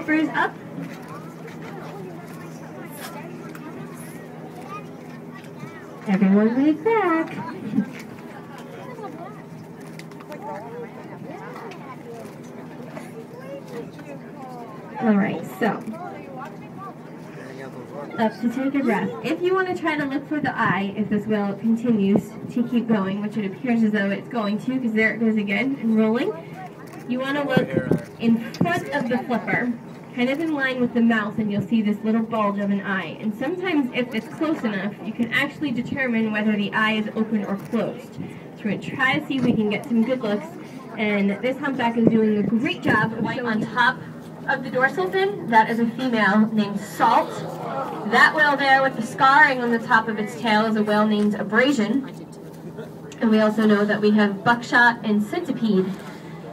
flippers up. Everyone wave back. All right, so up to take a breath. If you want to try to look for the eye, if this whale continues to keep going, which it appears as though it's going to, because there it goes again and rolling, you want to look in front of the flipper, kind of in line with the mouth, and you'll see this little bulge of an eye. And sometimes if it's close enough, you can actually determine whether the eye is open or closed. So we're going to try to see if we can get some good looks. And this humpback is doing a great job of showing on top of the dorsal fin. That is a female named Salt. That whale there with the scarring on the top of its tail is a whale named Abrasion. And we also know that we have Buckshot and Centipede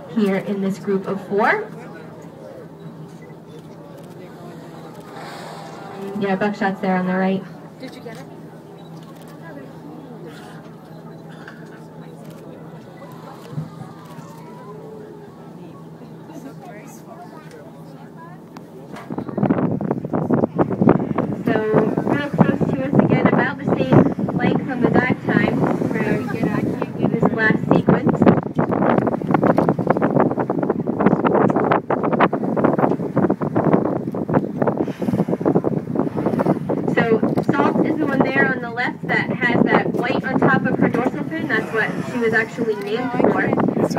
here in this group of 4. Yeah, Buckshot's there on the right. Did you get it? So, real close to us again, about the same length on the dive time for this last sequence. So, Salt is the one there on the left that has that white on top of her dorsal fin. That's what she was actually named for.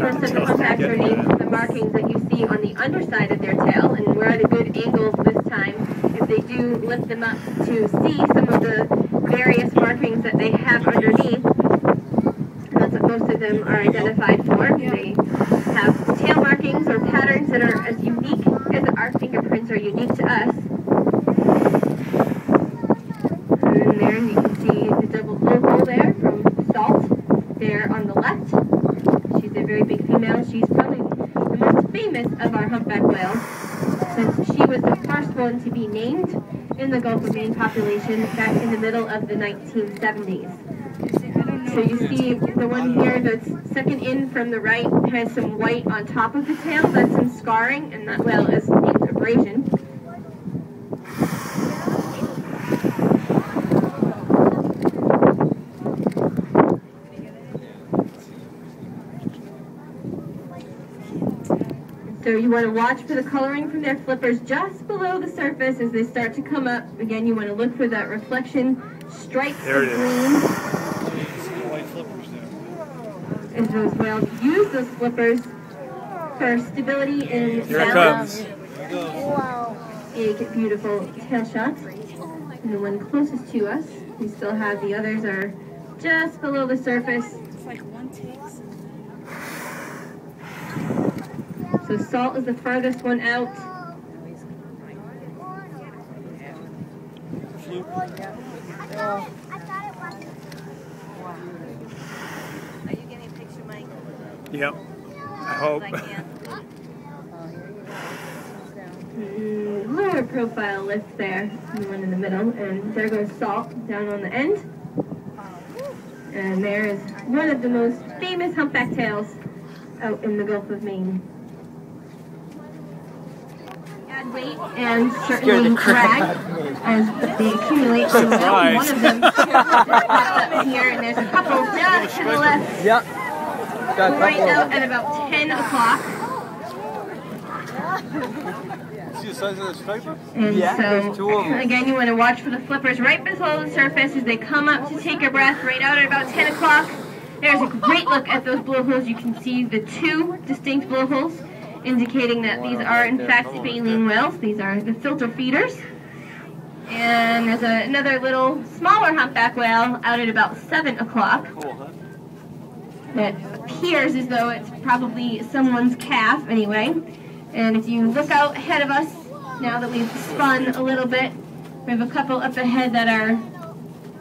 Most of the humpbacks are named for the markings that you see on the underside of their tail, and we're at a good angle this time if they do lift them up to see some of the various markings that they have underneath. And that's what most of them are identified for. They have tail markings or patterns that are as unique as our fingerprints are unique to us. And there you can see the double blowhole there from Salt there on the left. She's a very big female. She's probably the most famous of our humpback whales, since she was the first one to be named in the Gulf of Maine population back in the middle of the 1970s. So you see the one here that's second in from the right has some white on top of the tail. That's some scarring, and that whale is named Abrasion. So you want to watch for the coloring from their flippers just below the surface as they start to come up. Again, you want to look for that reflection, stripes of green. As those whales use those flippers for stability and balance. Big, beautiful tail shots. And the one closest to us, we still have the others are just below the surface. It's like one takes. So Salt is the furthest one out. Are you getting a picture, Mike? Yep. I hope. Lower profile lift there, the one in the middle, and there goes Salt down on the end. And there is one of the most famous humpback tails out in the Gulf of Maine. Add weight and certainly drag as they accumulate. So one of them pops up here, and there's a couple just to the left. Yep. Right out at about 10 o'clock. See the size of the stripe? And there's two of them. again, you want to watch for the flippers right below the surface as they come up to take a breath right out at about 10 o'clock. There's a great look at those blowholes. You can see the 2 distinct blowholes, indicating that these are in fact baleen whales. These are the filter feeders. And there's another little smaller humpback whale out at about 7 o'clock. That appears as though it's probably someone's calf anyway. And if you look out ahead of us, now that we've spun a little bit, we have a couple up ahead that are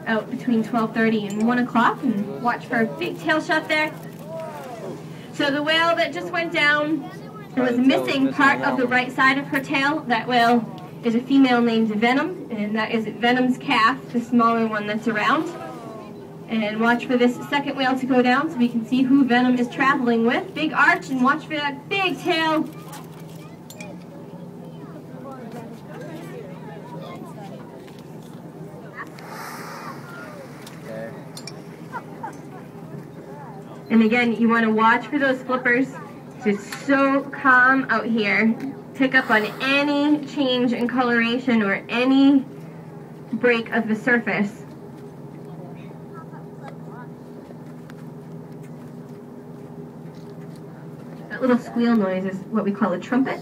out between 12:30 and 1 o'clock, and watch for a big tail shot there. So the whale that just went down was missing part of the right side of her tail. That whale is a female named Venom, and that is Venom's calf, the smaller one that's around. And watch for this second whale to go down so we can see who Venom is traveling with. Big arch, and watch for that big tail. And again, you want to watch for those flippers. It's so calm out here. Pick up on any change in coloration or any break of the surface. That little squeal noise is what we call a trumpet.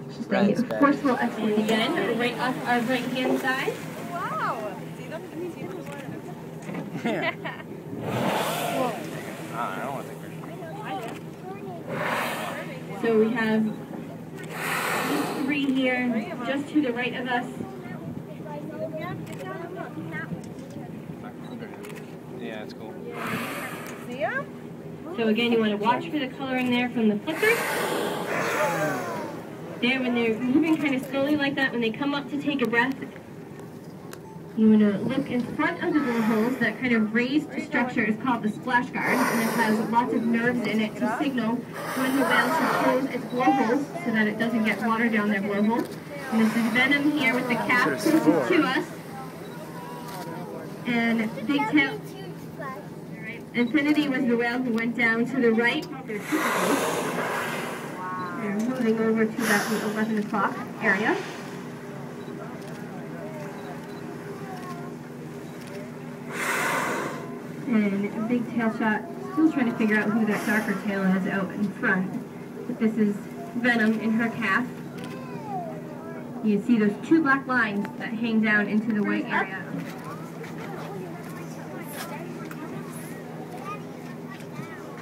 It's just a forceful exhale again, right off our right hand side. Wow. Yeah. I don't want to take pictures. So we have these three here, just to the right of us. Yeah, it's cool. See ya? So again, you want to watch for the coloring there from the flippers. There, when they're moving kind of slowly like that, when they come up to take a breath, you want to look in front of the blowholes. That kind of raised structure is called the splash guard, and it has lots of nerves in it to signal when the whale should close its blowholes so that it doesn't get water down their blowhole. And this is Venom here with the cap closest to us. And Big Tail. Infinity was the whale who went down to the right. They're moving over to that 11 o'clock area. And Big Tail Shot, still trying to figure out who that darker tail is out in front. But this is Venom in her calf. You see those two black lines that hang down into the white area.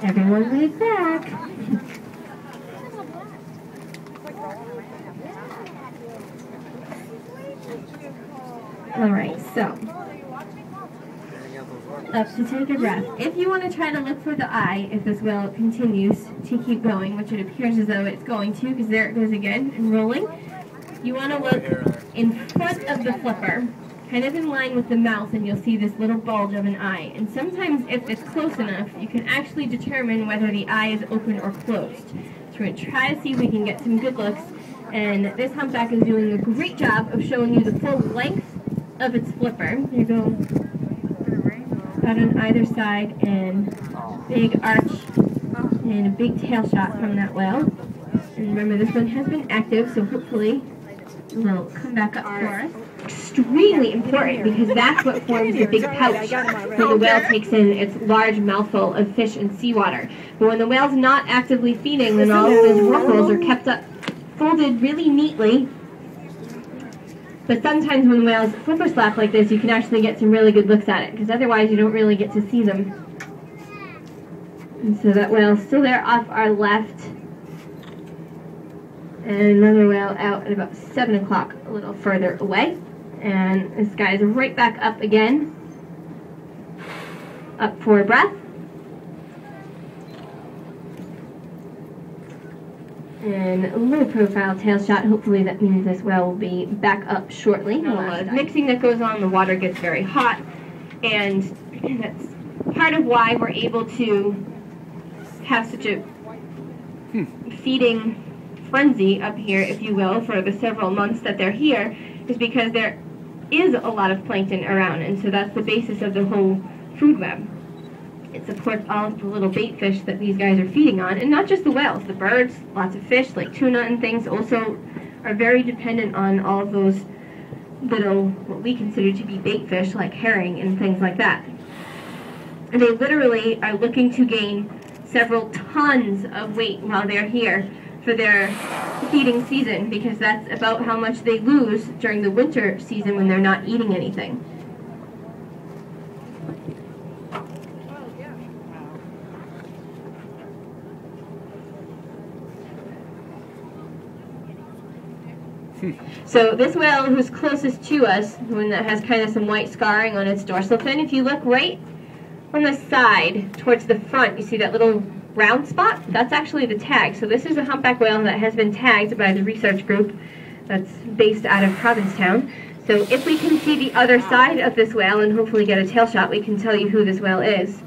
Everyone wave back. All right, so up to take a breath. If you want to try to look for the eye, if this whale continues to keep going, which it appears as though it's going to, because there it goes again and rolling, you want to look in front of the flipper, kind of in line with the mouth, and you'll see this little bulge of an eye. And sometimes if it's close enough, you can actually determine whether the eye is open or closed. So we're going to try to see if we can get some good looks. And this humpback is doing a great job of showing you the full length of its flipper. There you go. Out on either side, and big arch, and a big tail shot from that whale. And remember, this one has been active, so hopefully it will come back up for us. Extremely important, because that's what forms the big pouch when the whale takes in its large mouthful of fish and seawater. But when the whale's not actively feeding, then all of those rorquals are kept up, folded really neatly. But sometimes when whales flipper slap like this, you can actually get some really good looks at it, because otherwise you don't really get to see them. And so that whale's still there off our left. And another whale out at about 7 o'clock, a little further away. And this guy's right back up again. Up for a breath. And a low profile tail shot. Hopefully that means this whale will be back up shortly. A lot of mixing that goes on, the water gets very hot, and that's part of why we're able to have such a feeding frenzy up here, if you will, for the several months that they're here, is because there is a lot of plankton around, and so that's the basis of the whole food web. It supports all of the little bait fish that these guys are feeding on, and not just the whales, the birds, lots of fish like tuna and things also are very dependent on all of those little, what we consider to be bait fish like herring and things like that. And they literally are looking to gain several tons of weight while they're here for their feeding season, because that's about how much they lose during the winter season when they're not eating anything. So this whale who's closest to us, the one that has kind of some white scarring on its dorsal fin, if you look right on the side towards the front, you see that little round spot? That's actually the tag. So this is a humpback whale that has been tagged by the research group that's based out of Provincetown. So if we can see the other side of this whale and hopefully get a tail shot, we can tell you who this whale is.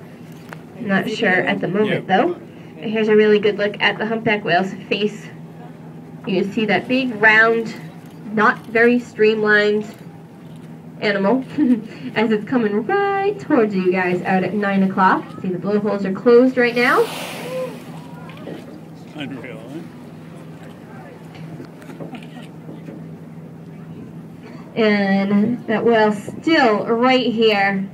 I'm not sure at the moment though. And here's a really good look at the humpback whale's face. You can see that big round, not very streamlined animal as it's coming right towards you guys out at 9 o'clock. See, the blowholes are closed right now. Unreal, huh? And that whale's still right here,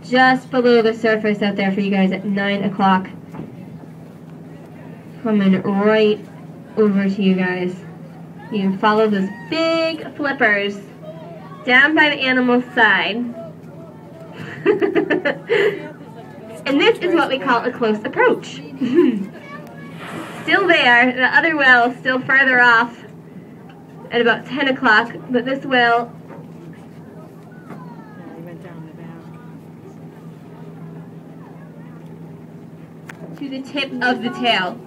just below the surface out there for you guys at 9 o'clock. Coming right over to you guys. You can follow those big flippers down by the animal's side. And this is what we call a close approach. Still there, the other whale still further off at about 10 o'clock, but this whale to the tip of the tail.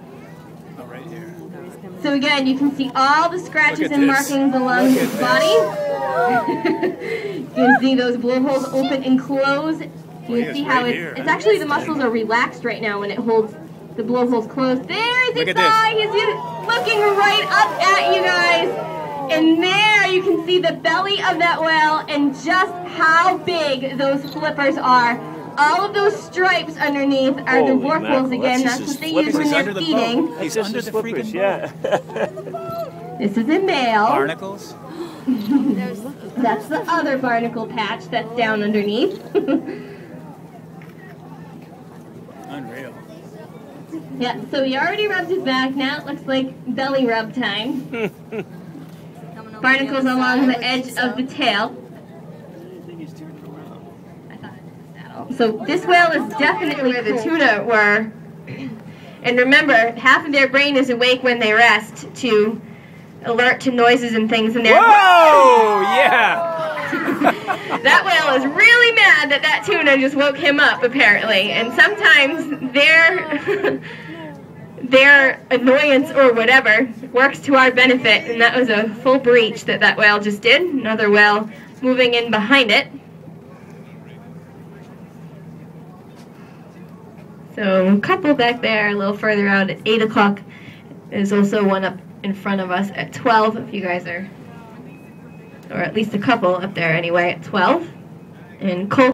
Oh, right here. So again, you can see all the scratches and markings along his body. You can see those blowholes open and close. You can see how it's actually the muscles are relaxed right now when it holds the blowholes closed. There's his eye. He's looking right up at you guys. And there you can see the belly of that whale and just how big those flippers are. All of those stripes underneath are the whirlpools again. That's what they use when they're feeding. He's under the freaking yeah. This is a male. barnacles. That's the other barnacle patch that's down underneath. Unreal. Yeah, so he already rubbed his back. Now it looks like belly rub time. Barnacles along the edge of the tail. So this whale is definitely where the tuna were. And remember, half of their brain is awake when they rest to alert to noises and things in there. Whoa! Yeah! That whale is really mad that that tuna just woke him up, apparently. And sometimes their annoyance or whatever works to our benefit. And that was a full breach that whale just did. Another whale moving in behind it. So a couple back there, a little further out at 8 o'clock. There's also one up in front of us at 12, if you guys are, or at least a couple up there anyway at 12. And Cole